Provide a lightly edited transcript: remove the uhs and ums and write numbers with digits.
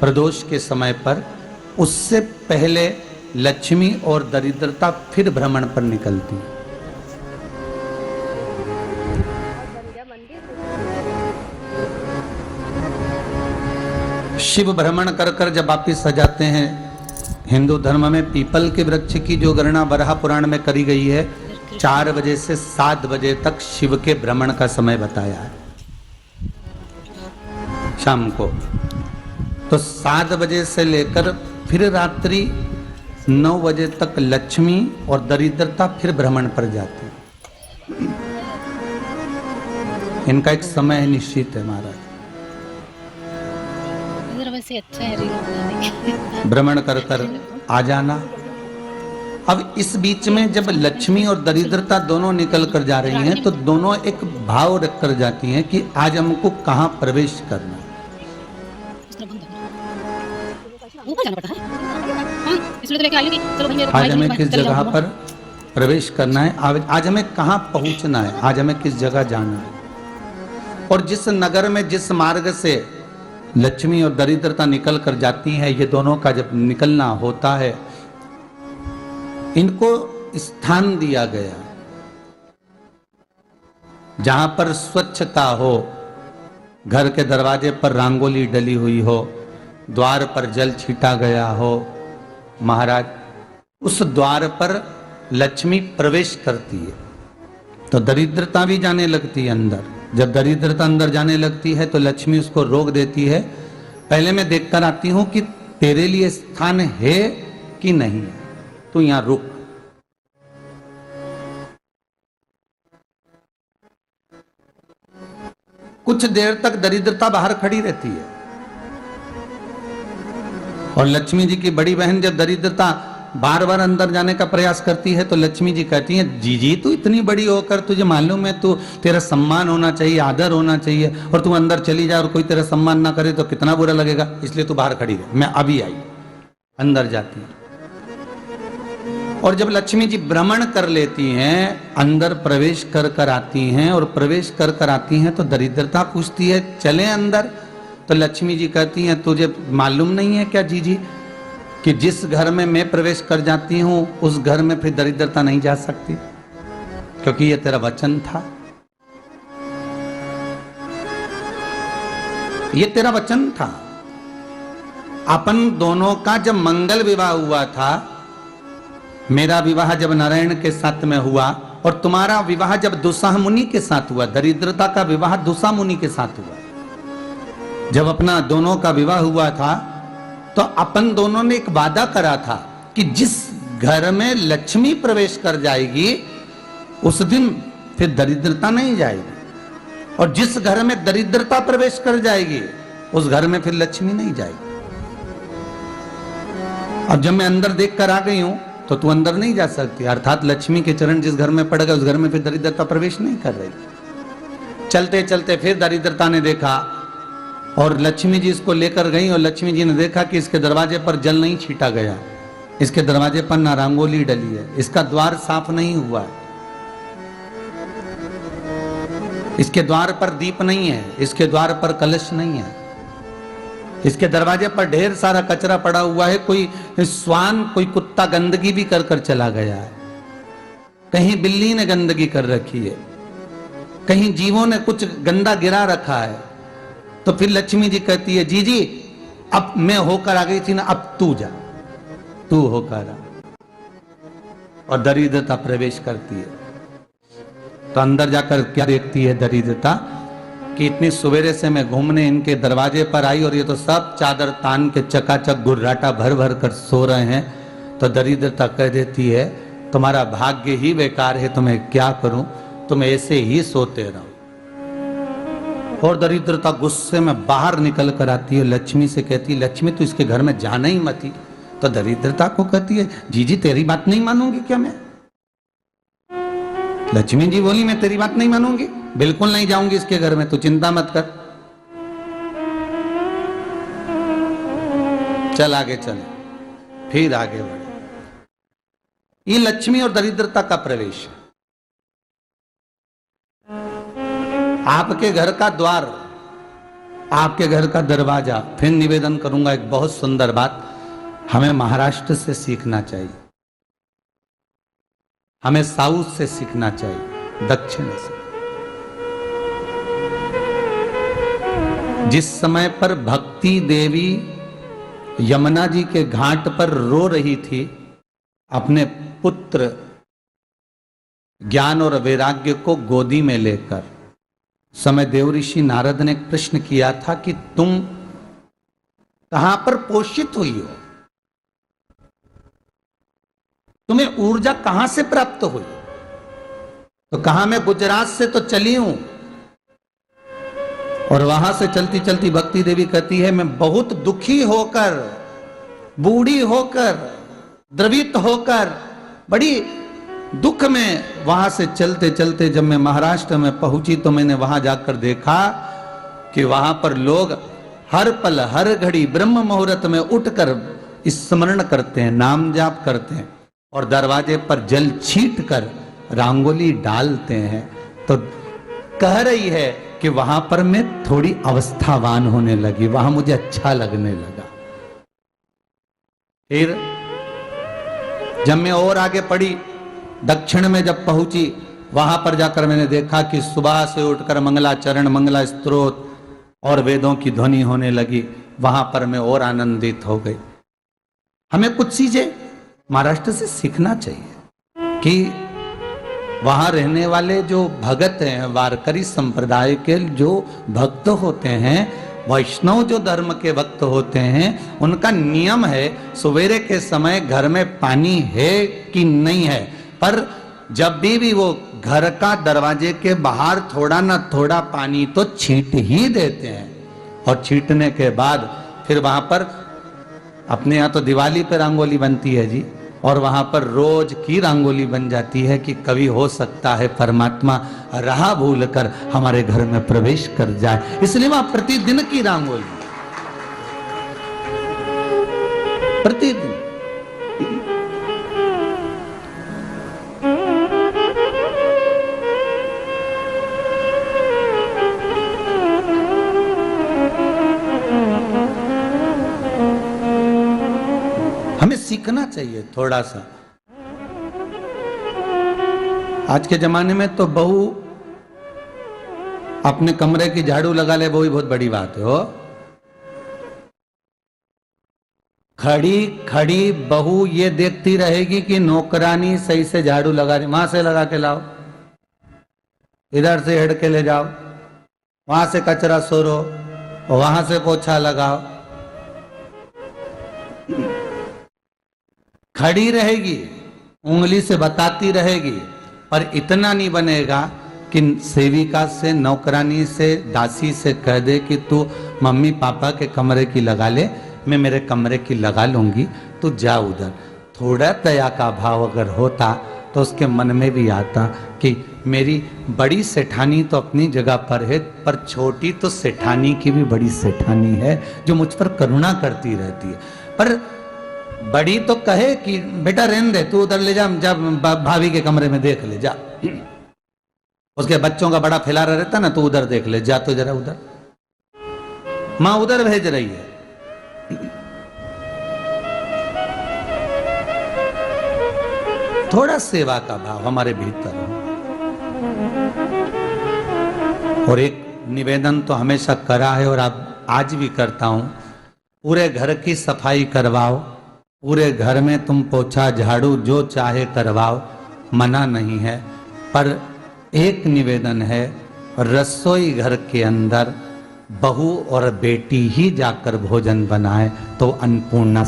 प्रदोष के समय पर, उससे पहले लक्ष्मी और दरिद्रता फिर भ्रमण पर निकलती है। शिव भ्रमण कर कर जब वापिस आ जाते हैं, हिंदू धर्म में पीपल के वृक्ष की जो गणना वराह पुराण में करी गई है, 4 बजे से 7 बजे तक शिव के भ्रमण का समय बताया है शाम को। तो 7 बजे से लेकर फिर रात्रि 9 बजे तक लक्ष्मी और दरिद्रता फिर भ्रमण पर जाती है। इनका एक समय निश्चित है महाराज। वैसे अच्छा है भ्रमण कर कर आ जाना। अब इस बीच में जब लक्ष्मी और दरिद्रता दोनों निकल कर जा रही हैं, तो दोनों एक भाव रख कर जाती हैं कि आज हमको कहाँ प्रवेश करना है। आज हमें किस जगह पर प्रवेश करना है, आज हमें कहाँ पहुंचना है, आज हमें किस जगह जाना है। और जिस नगर में जिस मार्ग से लक्ष्मी और दरिद्रता निकल कर जाती है, ये दोनों का जब निकलना होता है, इनको स्थान दिया गया जहां पर स्वच्छता हो, घर के दरवाजे पर रंगोली डली हुई हो, द्वार पर जल छीटा गया हो। महाराज, उस द्वार पर लक्ष्मी प्रवेश करती है तो दरिद्रता भी जाने लगती है अंदर। जब दरिद्रता अंदर जाने लगती है तो लक्ष्मी उसको रोक देती है। पहले मैं देखकर आती हूं कि तेरे लिए स्थान है कि नहीं है, तू यहां रुक। कुछ देर तक दरिद्रता बाहर खड़ी रहती है और लक्ष्मी जी की बड़ी बहन जब दरिद्रता बार बार अंदर जाने का प्रयास करती है तो लक्ष्मी जी कहती हैं, जी तू इतनी बड़ी होकर तुझे मालूम है तू तेरा सम्मान होना चाहिए, आदर होना चाहिए, और तू अंदर चली जाए और कोई तेरा सम्मान ना करे तो कितना बुरा लगेगा, इसलिए तू बाहर खड़ी रहे, मैं अभी आई। अंदर जाती है और जब लक्ष्मी जी भ्रमण कर लेती हैं, अंदर प्रवेश कर कर आती हैं और प्रवेश कर कर आती हैं तो दरिद्रता पूछती है चले अंदर। तो लक्ष्मी जी कहती हैं, तुझे मालूम नहीं है क्या जी कि जिस घर में मैं प्रवेश कर जाती हूं उस घर में फिर दरिद्रता नहीं जा सकती, क्योंकि ये तेरा वचन था, ये तेरा वचन था। अपन दोनों का जब मंगल विवाह हुआ था, मेरा विवाह जब नारायण के साथ में हुआ और तुम्हारा विवाह जब दुसाह मुनि के साथ हुआ, दरिद्रता का विवाह दुसा मुनि के साथ हुआ। जब अपना दोनों का विवाह हुआ था तो अपन दोनों ने एक वादा करा था कि जिस घर में लक्ष्मी प्रवेश कर जाएगी उस दिन फिर दरिद्रता नहीं जाएगी, और जिस घर में दरिद्रता प्रवेश कर जाएगी उस घर में फिर लक्ष्मी नहीं जाएगी। अब जब मैं अंदर देख कर आ गई हूं तो तू अंदर नहीं जा सकती, अर्थात लक्ष्मी के चरण जिस घर में पड़ गए उस घर में फिर दरिद्रता प्रवेश नहीं कर रही। चलते चलते फिर दरिद्रता ने देखा और लक्ष्मी जी इसको लेकर गई और लक्ष्मी जी ने देखा कि इसके दरवाजे पर जल नहीं छीटा गया, इसके दरवाजे पर ना रंगोली डली है, इसका द्वार साफ नहीं हुआ है, इसके द्वार पर दीप नहीं है, इसके द्वार पर कलश नहीं है, इसके दरवाजे पर ढेर सारा कचरा पड़ा हुआ है, कोई स्वान कोई कुत्ता गंदगी भी कर कर चला गया है, कहीं बिल्ली ने गंदगी कर रखी है, कहीं जीवों ने कुछ गंदा गिरा रखा है। तो फिर लक्ष्मी जी कहती है, जी अब मैं होकर आ गई थी ना, अब तू जा, तू होकर आ। और दरिद्रता प्रवेश करती है तो अंदर जाकर क्या देखती है दरिद्रता कि इतनी सवेरे से मैं घूमने इनके दरवाजे पर आई और ये तो सब चादर तान के चकाचक गुर्राटा भर भर कर सो रहे हैं। तो दरिद्रता कह देती है, तुम्हारा भाग्य ही बेकार है, तुम्हें क्या करूं, तुम ऐसे ही सोते रहो। और दरिद्रता गुस्से में बाहर निकल कर आती है, लक्ष्मी से कहती है, लक्ष्मी तू इसके घर में जाना ही मत ही। तो दरिद्रता को कहती है, जी तेरी बात नहीं मानूंगी क्या मैं? लक्ष्मी जी बोली, मैं तेरी बात नहीं मानूंगी, बिल्कुल नहीं जाऊंगी इसके घर में, तू चिंता मत कर, चल आगे चले। फिर आगे बढ़े। ये लक्ष्मी और दरिद्रता का प्रवेश है। आपके घर का द्वार आपके घर का दरवाजा, फिर निवेदन करूंगा एक बहुत सुंदर बात, हमें महाराष्ट्र से सीखना चाहिए, हमें साउथ से सीखना चाहिए, दक्षिण से। जिस समय पर भक्ति देवी यमुना जी के घाट पर रो रही थी अपने पुत्र ज्ञान और वैराग्य को गोदी में लेकर, समय देव ऋषि नारद ने प्रश्न किया था कि तुम कहां पर पोषित हुई हो, तुम्हें ऊर्जा कहां से प्राप्त हुई? तो कहा मैं गुजरात से तो चली हूं। और वहां से चलती चलती भक्ति देवी कहती है मैं बहुत दुखी होकर, बूढ़ी होकर, द्रवित होकर, बड़ी दुख में वहां से चलते चलते जब मैं महाराष्ट्र में पहुंची तो मैंने वहां जाकर देखा कि वहां पर लोग हर पल हर घड़ी ब्रह्म मुहूर्त में उठकर स्मरण करते हैं, नाम जाप करते हैं और दरवाजे पर जल छीट कर रंगोली डालते हैं। तो कह रही है कि वहां पर मैं थोड़ी अवस्थावान होने लगी, वहां मुझे अच्छा लगने लगा। फिर जब मैं और आगे पढ़ी, दक्षिण में जब पहुंची, वहां पर जाकर मैंने देखा कि सुबह से उठकर मंगलाचरण, मंगला स्तोत्र और वेदों की ध्वनि होने लगी। वहां पर मैं और आनंदित हो गई। हमें कुछ चीजें महाराष्ट्र से सीखना चाहिए कि वहां रहने वाले जो भगत हैं, वारकरी संप्रदाय के जो भक्त होते हैं, वैष्णव जो धर्म के भक्त होते हैं, उनका नियम है सवेरे के समय घर में पानी है कि नहीं है, पर जब भी वो घर का दरवाजे के बाहर थोड़ा ना थोड़ा पानी तो छींट ही देते हैं। और छींटने के बाद फिर वहां पर अपने यहाँ तो दिवाली पे रंगोली बनती है जी, और वहां पर रोज की रंगोली बन जाती है कि कभी हो सकता है परमात्मा राह भूल कर हमारे घर में प्रवेश कर जाए, इसलिए वहां प्रतिदिन की रंगोली, प्रतिदिन। हमें सीखना चाहिए थोड़ा सा। आज के जमाने में तो बहू अपने कमरे की झाड़ू लगा ले, वो ही बहुत बड़ी बात है। हो खड़ी खड़ी बहू ये देखती रहेगी कि नौकरानी सही से झाड़ू लगा रही, वहां से लगा के लाओ, इधर से हेड के ले जाओ, वहां से कचरा सोरो, वहां से पोछा लगाओ। खड़ी रहेगी, उंगली से बताती रहेगी, पर इतना नहीं बनेगा कि सेविका से, नौकरानी से, दासी से कह दे कि तू मम्मी पापा के कमरे की लगा ले, मैं मेरे कमरे की लगा लूंगी, तू जा उधर। थोड़ा दया का भाव अगर होता तो उसके मन में भी आता कि मेरी बड़ी सेठानी तो अपनी जगह पर है, पर छोटी तो सेठानी की भी बड़ी सेठानी है जो मुझ पर करुणा करती रहती है। पर बड़ी तो कहे कि बेटा रहने दे, तू उधर ले जा, जब भाभी के कमरे में देख ले जा, उसके बच्चों का बड़ा फैलारा रहता ना, तू उधर देख ले जा, तो जरा उधर, मां उधर भेज रही है। थोड़ा सेवा का भाव हमारे भीतर हो। और एक निवेदन तो हमेशा करा है और अब आज भी करता हूं, पूरे घर की सफाई करवाओ, पूरे घर में तुम पोछा झाड़ू जो चाहे करवाओ, मना नहीं है। पर एक निवेदन है, रसोई घर के अंदर बहू और बेटी ही जाकर भोजन बनाए तो अन्नपूर्णा